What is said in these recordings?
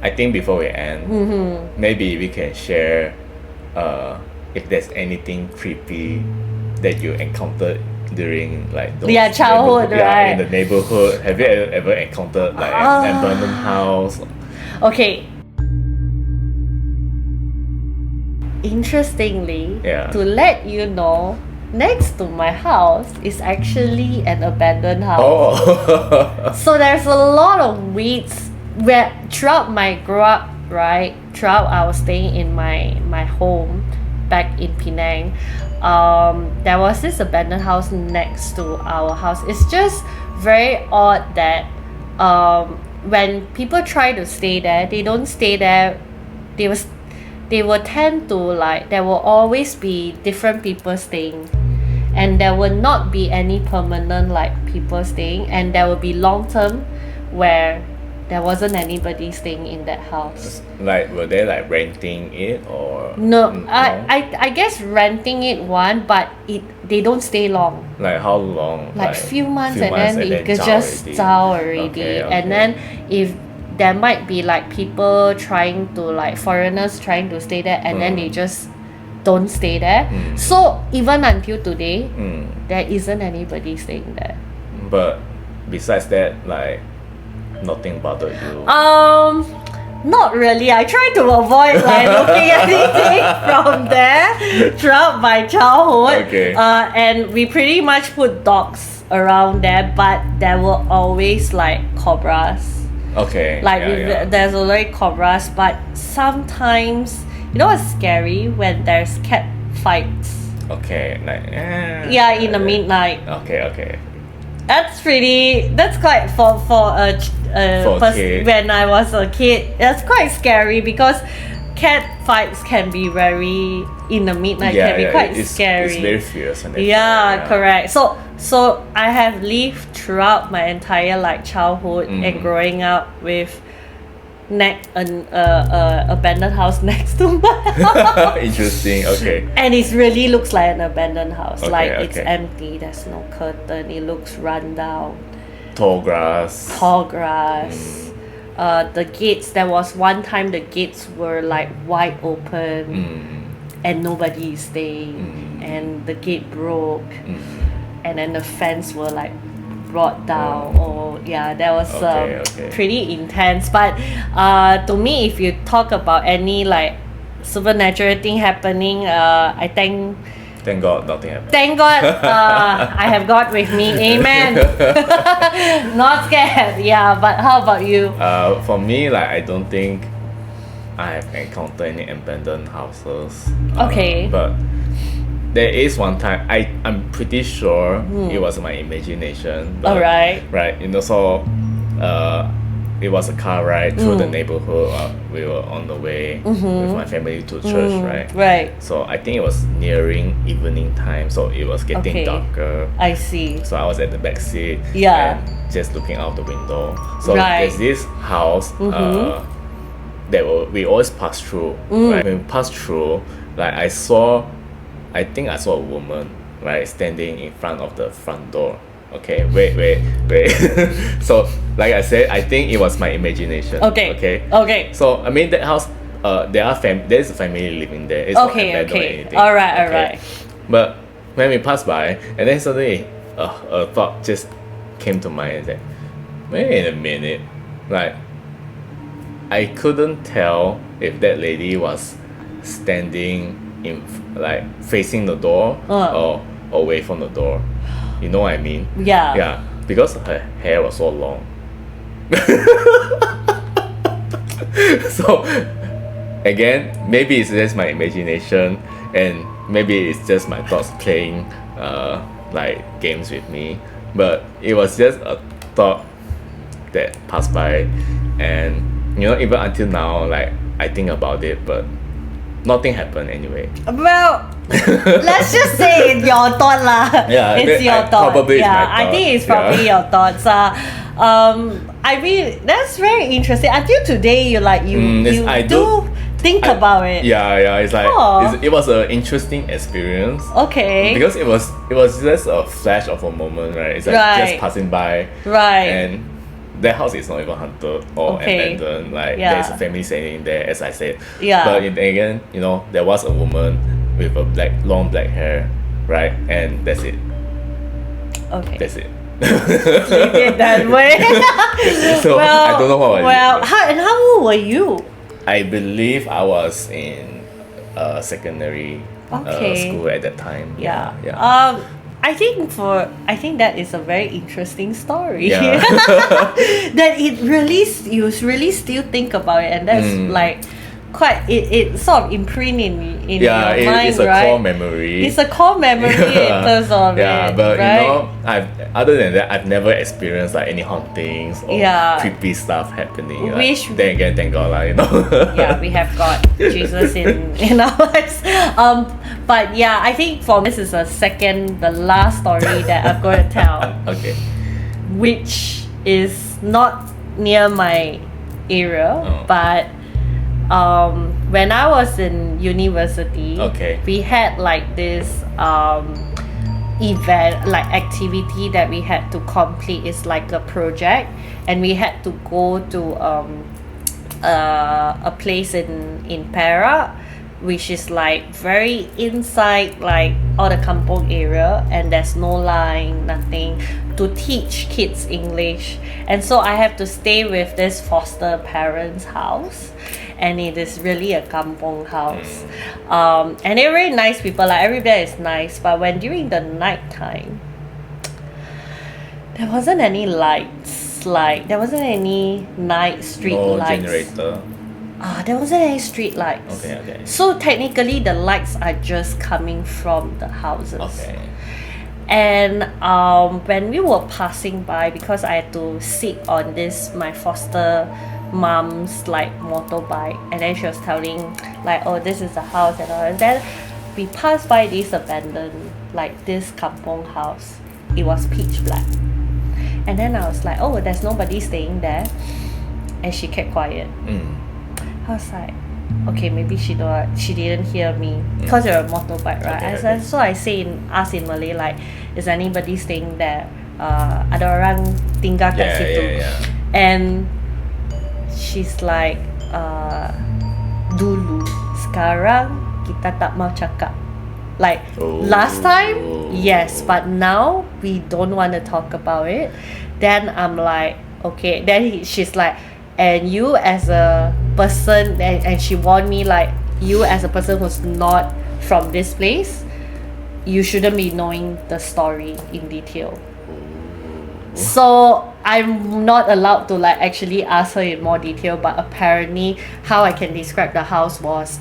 I think before we end, maybe we can share if there's anything creepy that you encountered during like those childhood, right? In the neighborhood. Have you ever encountered like an abandoned house? Okay. Interestingly, to let you know, next to my house is actually an abandoned house. Oh. So there's a lot of weeds where throughout my grow up, right? Throughout I was staying in my home back in Penang. There was this abandoned house next to our house. It's just very odd that when people try to stay there, they don't stay there. They will tend to like, there will always be different people staying, and there will not be any permanent like people staying, and there will be long term where there wasn't anybody staying in that house. Like, were they like renting it or no? I guess renting it one, but they don't stay long. Like how long? Like few months and then it could just zao already. Okay. And then if there might be like people trying to like foreigners trying to stay there, and then they just don't stay there. So even until today, there isn't anybody staying there. But besides that, like nothing bothered you? Not really. I try to avoid like looking at anything from there throughout my childhood. Okay. And we pretty much put dogs around there, but there were always like cobras. Okay. Like there's already cobras, but sometimes you know what's scary when there's cat fights. Okay. Like in the midnight. Okay. That's quite for a kid. When I was a kid, that's quite scary because cat fights can be very in the midnight, can be quite scary. It's very fierce. Correct. So I have lived throughout my entire like childhood and growing up with an abandoned house next to my house. Interesting. Okay. And it really looks like an abandoned house. Okay, It's empty. There's no curtain. It looks run down. Tall grass. The gates. There was one time the gates were like wide open, and nobody is staying, and the gate broke, and then the fence were like brought down. That was pretty intense. But to me, if you talk about any like supernatural thing happening, I think Thank God nothing happened. Thank God I have God with me. Amen. Not scared. Yeah, but how about you? For me, like I don't think I have encountered any abandoned houses. Okay. But there is one time I'm pretty sure it was my imagination. But, alright. Right. So it was a car ride through the neighborhood. We were on the way with my family to church, right? Right. So I think it was nearing evening time, so it was getting darker. I see. So I was at the back seat, and just looking out the window. So there's this house that we always pass through. Right? When we passed through, like I think I saw a woman, right, standing in front of the front door. Okay, wait. So, like I said, I think it was my imagination. Okay. So, I mean, that house, there's a family living there. It's not abandoned or anything. Alright. But when we passed by, and then suddenly a thought just came to mind and said, wait a minute, like, I couldn't tell if that lady was standing like facing the door or away from the door. You know what I mean? Yeah, because her hair was so long. So again, maybe it's just my imagination, and maybe it's just my thoughts playing like games with me. But it was just a thought that passed by, and even until now, like I think about it, but nothing happened anyway. Well, let's just say it's your thought lah. Yeah, it's your thought. Probably it's my thought. I think it's probably your thoughts. I mean, that's very interesting. Until today, you do think about it. Yeah. It's like it was an interesting experience. Okay. Because it was just a flash of a moment, right? It's like just passing by. Right. And that house is not even haunted or Okay. abandoned. Like Yeah. there's a family staying there, as I said. Yeah. But again, there was a woman with a long black hair, right? And that's it. Okay. That's it. Leave it that way. So I don't know what I Well, did. how old were you? I believe I was in secondary Okay. school at that time. Yeah. Yeah. I think that is a very interesting story. Yeah. That you really still think about it, and that's like quite it sort of imprint in Yeah, your mind, it's a right? core memory. It's a core memory in terms of yeah, it, but right? other than that, I've never experienced like any hauntings or Yeah. creepy stuff happening. Like, Wish- then again, thank God, Yeah, we have got Jesus in our lives. But yeah, I think this is the last story that I'm going to tell, Okay. which is not near my area, Oh. but when I was in university, Okay. we had like this event, like activity that we had to complete. It's like a project, and we had to go to a place in Perak, which is like very inside, like all the kampong area, and there's no line, nothing, to teach kids English. And so I have to stay with this foster parents' house, and it is really a kampong house. And they're very nice people, like everybody is nice, but when during the night time, there wasn't any lights, like there wasn't any night street No lights. generator. There wasn't any street lights. Okay. So technically the lights are just coming from the houses. Okay. And when we were passing by, because I had to sit on my foster mom's like motorbike, and then she was telling like, oh, this is the house and all, and then we passed by this abandoned, like this kampong house. It was pitch black, and then I was like, oh, there's nobody staying there, and she kept quiet. I was like, okay, maybe she didn't hear me, because you're a motorbike, right? Okay. So I asked in Malay, like, is anybody staying there? Ada orang tinggal kat situ? Yeah. And she's like, dulu, sekarang kita tak mau cakap. Like last time, yes, but now we don't want to talk about it. Then I'm like, okay. Then she's like, and you as a person, and she warned me, like, you as a person who's not from this place, you shouldn't be knowing the story in detail. So I'm not allowed to like actually ask her in more detail, but apparently how I can describe the house was,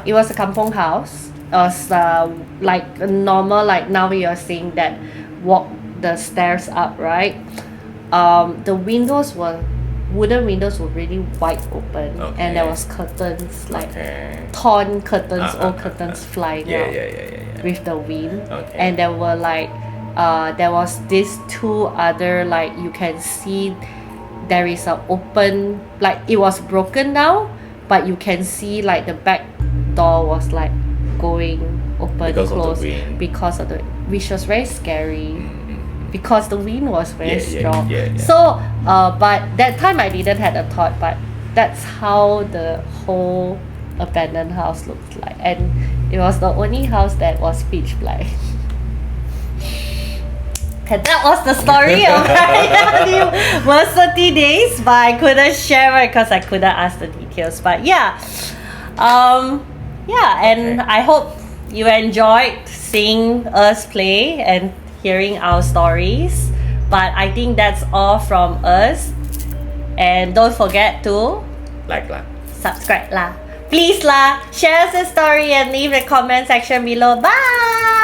it was a kampong house. It was like a normal, like now you're seeing that walk the stairs up, right? The wooden windows were really wide open, and there was curtains, like torn curtains, old curtains flying out with the wind. And there were like there was these two other, like you can see there is a open, like it was broken now, but you can see like the back door was like going open, close because of the, which was very scary. Because the wind was very strong. So but that time I didn't had a thought, but that's how the whole abandoned house looked like, and it was the only house that was pitch black. And that was the story of my university days, but I couldn't share it because I couldn't ask the details. But yeah, and I hope you enjoyed seeing us play and hearing our stories. But I think that's all from us, and don't forget to like lah, subscribe lah, please lah, share us the story and leave the comment section below. Bye.